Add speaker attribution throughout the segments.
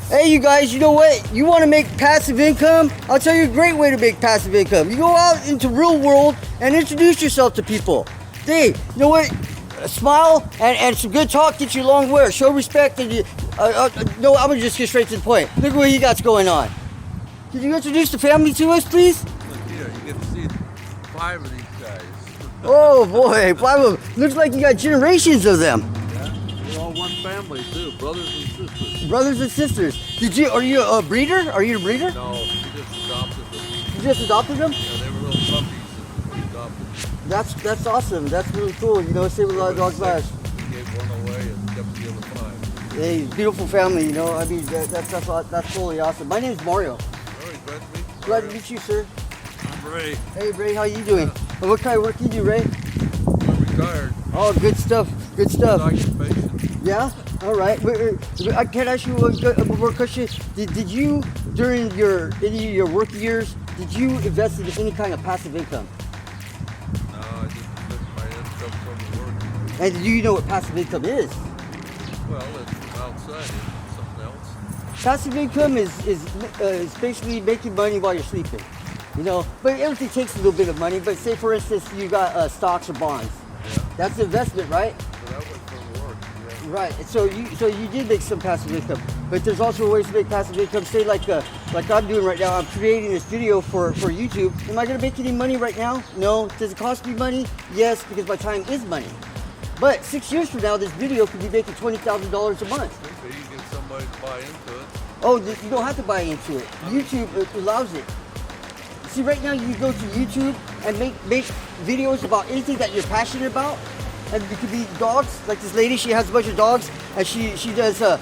Speaker 1: Hey, you guys, you know what? You want to make passive income? I'll tell you a great way to make passive income. You go out into real world and introduce yourself to people. Hey, you know what? A smile and some good talk get you a long way. Show respect and you. No, I'm gonna just get straight to the point. Look what you got going on. Can you introduce the family to us, please?
Speaker 2: Look here, you get to see 5 of these guys.
Speaker 1: Oh boy, 5 of them. Looks like you got generations of them.
Speaker 2: Yeah, we're all one family too, brothers and sisters.
Speaker 1: Brothers and sisters. Are you a breeder? Are you a breeder?
Speaker 2: No, we just adopted them.
Speaker 1: You just adopted them?
Speaker 2: Yeah, they were little puppies and we adopted them.
Speaker 1: That's awesome. That's really cool. You know, save a lot of dogs' lives.
Speaker 2: We gave one away and kept the other 5.
Speaker 1: Hey, beautiful family. You know, I mean, that's totally awesome. My name's Mario.
Speaker 2: All right, glad to meet you.
Speaker 1: Glad to meet you, sir.
Speaker 2: I'm Ray.
Speaker 1: Hey, Ray, how you doing? Well, what kind of work you do, Ray?
Speaker 2: I'm retired.
Speaker 1: Oh, good stuff. Good stuff.
Speaker 2: Occupation.
Speaker 1: Yeah. All right. I can ask you one more question. Did you, during any of your work years, did you invest in any kind of passive income?
Speaker 2: No, I just took my income from work.
Speaker 1: And do you know what passive income is?
Speaker 2: Well, it's outside. It's something else.
Speaker 1: Passive income is basically making money while you're sleeping. You know, but everything takes a little bit of money. But say, for instance, you got stocks or bonds.
Speaker 2: Yeah.
Speaker 1: That's investment, right?
Speaker 2: So that was from work. Yeah.
Speaker 1: Right. And so you did make some passive income. But there's also ways to make passive income. Say like I'm doing right now. I'm creating this video for YouTube. Am I going to make any money right now? No. Does it cost me money? Yes, because my time is money. But 6 years from now, this video could be making $20,000 a month.
Speaker 2: Maybe you get somebody to buy into it.
Speaker 1: Oh, you don't have to buy into it. YouTube allows it. See, right now you go to YouTube and make videos about anything that you're passionate about. And it could be dogs, like this lady, she has a bunch of dogs, and she does a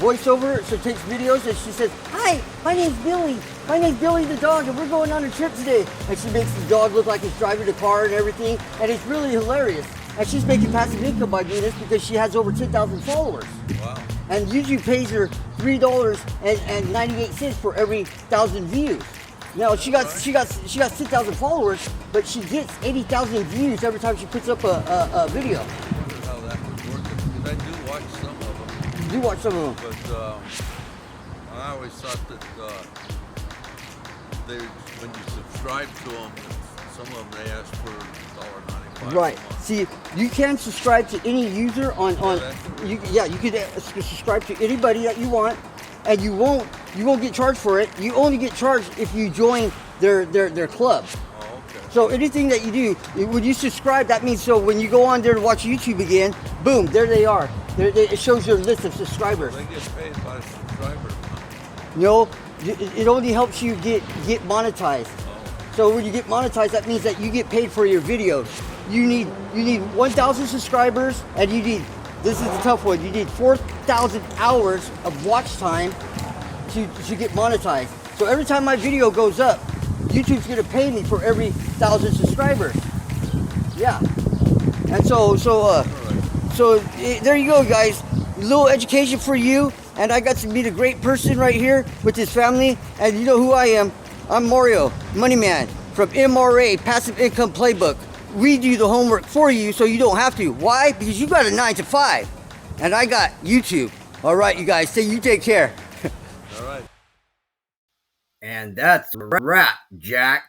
Speaker 1: voiceover, so takes videos, and she says, "Hi, my name's Billy. My name's Billy the dog, and we're going on a trip today." And she makes the dog look like it's driving the car and everything, and it's really hilarious. And she's making passive income by doing this because she has over 10,000 followers.
Speaker 2: Wow.
Speaker 1: And YouTube pays her $3.98 for every 1,000 views. Now she got 6,000 followers, but she gets 80,000 views every time she puts up a video.
Speaker 2: I wonder how that would work because I do watch some of them.
Speaker 1: You do watch some of them.
Speaker 2: But I always thought that when you subscribe to them, some of them they ask for $1.95.
Speaker 1: Right. See, you can subscribe to any user on. You can subscribe to anybody that you want, and you won't get charged for it. You only get charged if you join their club.
Speaker 2: Oh, okay.
Speaker 1: So anything that you do, when you subscribe, that means so when you go on there to watch YouTube again, boom, there they are. It shows your list of subscribers.
Speaker 2: They get paid by subscribers.
Speaker 1: No, it only helps you get monetized.
Speaker 2: Oh.
Speaker 1: So when you get monetized, that means that you get paid for your videos. You need 1,000 subscribers, and this is the tough one. You need 4,000 hours of watch time to get monetized. So every time my video goes up, YouTube's gonna pay me for every 1,000 subscribers. Yeah. And so there you go, guys. A little education for you. And I got to meet a great person right here with his family. And you know who I am. I'm Mario, Money Man from MRA, Passive Income Playbook. We do the homework for you so you don't have to. Why? Because you got a 9 to 5. And I got YouTube. All right, you guys. So you take care.
Speaker 2: All right.
Speaker 1: And that's a wrap, Jack.